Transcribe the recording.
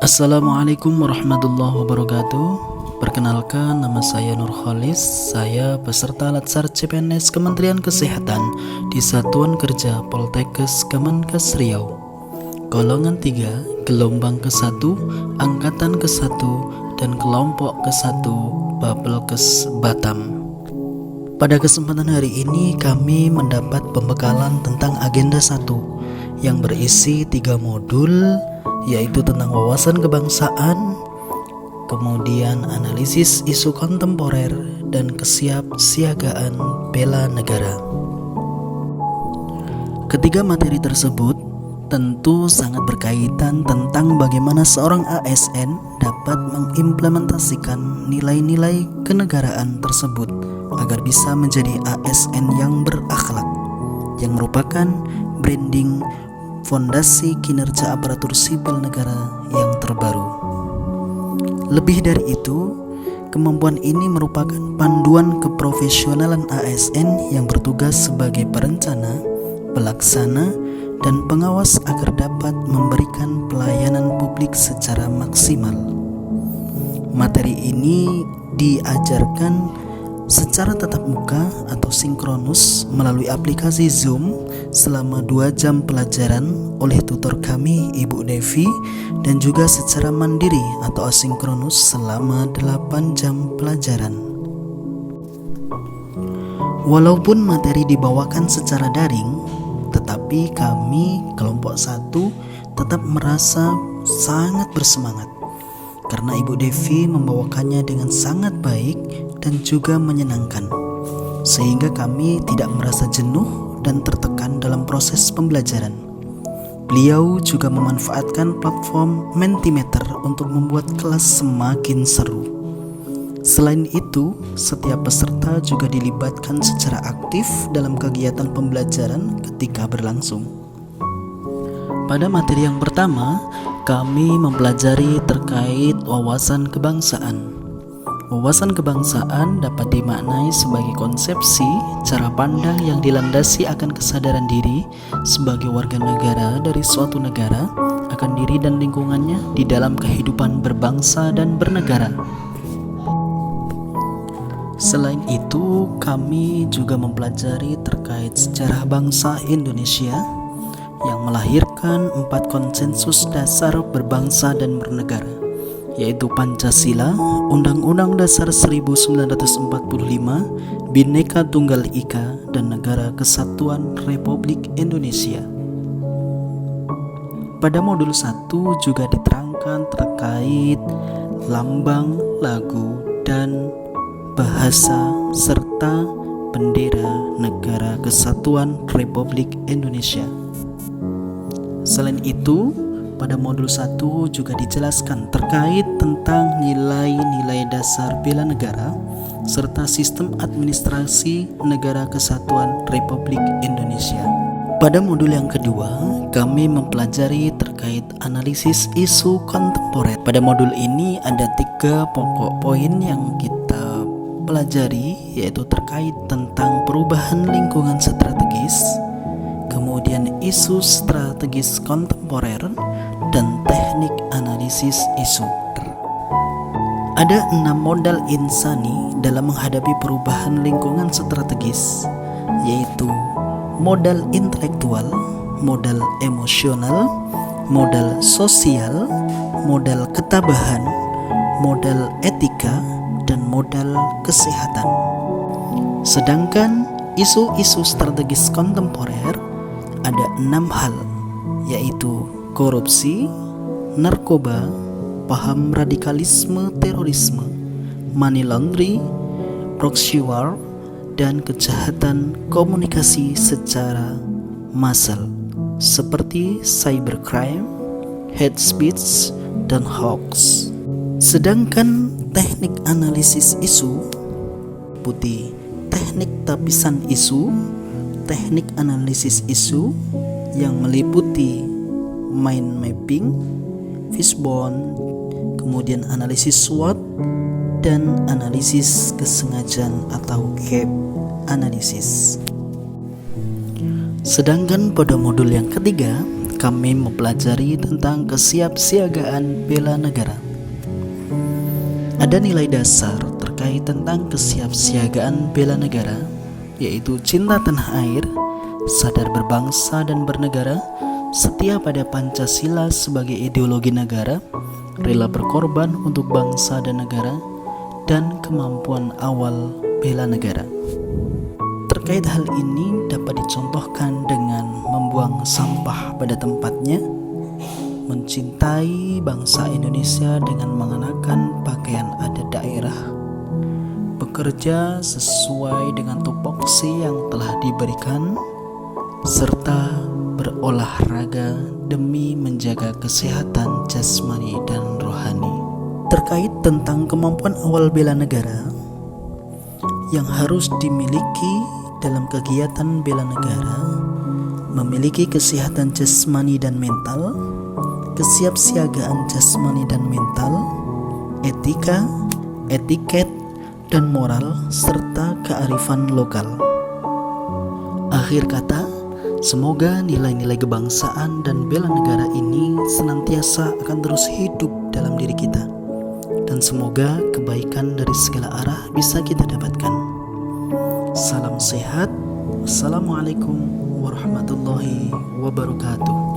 Assalamualaikum warahmatullahi wabarakatuh. Perkenalkan, nama saya Nur Khalis. Saya peserta Latsar CPNS Kementerian Kesehatan di Satuan Kerja Poltekkes Kemenkes Riau. Golongan 3, gelombang ke-1, angkatan ke-1, dan kelompok ke-1 Bapelkes Batam. Pada kesempatan hari ini kami mendapat pembekalan tentang agenda 1 yang berisi 3 modul, yaitu tentang wawasan kebangsaan, kemudian analisis isu kontemporer, dan kesiapsiagaan bela negara. Ketiga materi tersebut tentu sangat berkaitan tentang bagaimana seorang ASN dapat mengimplementasikan nilai-nilai kenegaraan tersebut agar bisa menjadi ASN yang berakhlak, yang merupakan branding fondasi kinerja aparatur sipil negara yang terbaru. Lebih dari itu, kemampuan ini merupakan panduan keprofesionalan ASN yang bertugas sebagai perencana, pelaksana, dan pengawas agar dapat memberikan pelayanan publik secara maksimal. Materi ini diajarkan secara tatap muka atau sinkronus melalui aplikasi Zoom selama 2 jam pelajaran oleh tutor kami Ibu Devi, dan juga secara mandiri atau asinkronus selama 8 jam pelajaran. Walaupun materi dibawakan secara daring, tetapi kami kelompok 1 tetap merasa sangat bersemangat karena Ibu Devi membawakannya dengan sangat baik dan juga menyenangkan, sehingga kami tidak merasa jenuh dan tertekan dalam proses pembelajaran. Beliau juga memanfaatkan platform Mentimeter untuk membuat kelas semakin seru. Selain itu, setiap peserta juga dilibatkan secara aktif dalam kegiatan pembelajaran ketika berlangsung. Pada materi yang pertama, kami mempelajari terkait wawasan kebangsaan. Wawasan kebangsaan dapat dimaknai sebagai konsepsi, cara pandang yang dilandasi akan kesadaran diri sebagai warga negara dari suatu negara, akan diri dan lingkungannya di dalam kehidupan berbangsa dan bernegara. Selain itu, kami juga mempelajari terkait sejarah bangsa Indonesia yang melahirkan 4 konsensus dasar berbangsa dan bernegara, yaitu Pancasila, Undang-Undang Dasar 1945, Bhinneka Tunggal Ika, dan Negara Kesatuan Republik Indonesia. Pada modul 1 juga diterangkan terkait lambang, lagu, dan bahasa serta bendera Negara Kesatuan Republik Indonesia. Selain itu, pada modul 1 juga dijelaskan terkait tentang nilai-nilai dasar bela negara serta sistem administrasi Negara Kesatuan Republik Indonesia. Pada modul yang kedua, kami mempelajari terkait analisis isu kontemporer. Pada modul ini ada 3 pokok poin yang kita pelajari, yaitu terkait tentang perubahan lingkungan strategis, kemudian isu strategis kontemporer, dan teknik analisis isu. Ada 6 modal insani dalam menghadapi perubahan lingkungan strategis, yaitu modal intelektual, modal emosional, modal sosial, modal ketabahan, modal etika, dan modal kesehatan. Sedangkan isu-isu strategis kontemporer ada 6 hal, yaitu korupsi, narkoba, paham radikalisme terorisme, money laundering, proxy war, dan kejahatan komunikasi secara massal seperti cybercrime, hate speech, dan hoax. Sedangkan teknik analisis isu putih teknik tapisan isu, teknik analisis isu yang meliputi mind mapping, fishbone, kemudian analisis SWOT, dan analisis kesengajaan atau gap analysis. Sedangkan pada modul yang ketiga, kami mempelajari tentang kesiapsiagaan bela negara. Ada nilai dasar terkait tentang kesiapsiagaan bela negara, yaitu cinta tanah air, sadar berbangsa dan bernegara, setia pada Pancasila sebagai ideologi negara, rela berkorban untuk bangsa dan negara, dan kemampuan awal bela negara. Terkait hal ini dapat dicontohkan dengan membuang sampah pada tempatnya, mencintai bangsa Indonesia dengan mengenakan pakaian adat daerah, bekerja sesuai dengan tupoksi yang telah diberikan, serta berolahraga demi menjaga kesehatan jasmani dan rohani. Terkait tentang kemampuan awal bela negara yang harus dimiliki dalam kegiatan bela negara, memiliki kesehatan jasmani dan mental, kesiapsiagaan jasmani dan mental, etika, etiket, dan moral, serta kearifan lokal. Akhir kata, semoga nilai-nilai kebangsaan dan bela negara ini senantiasa akan terus hidup dalam diri kita, dan semoga kebaikan dari segala arah bisa kita dapatkan. Salam sehat. Wassalamualaikum warahmatullahi wabarakatuh.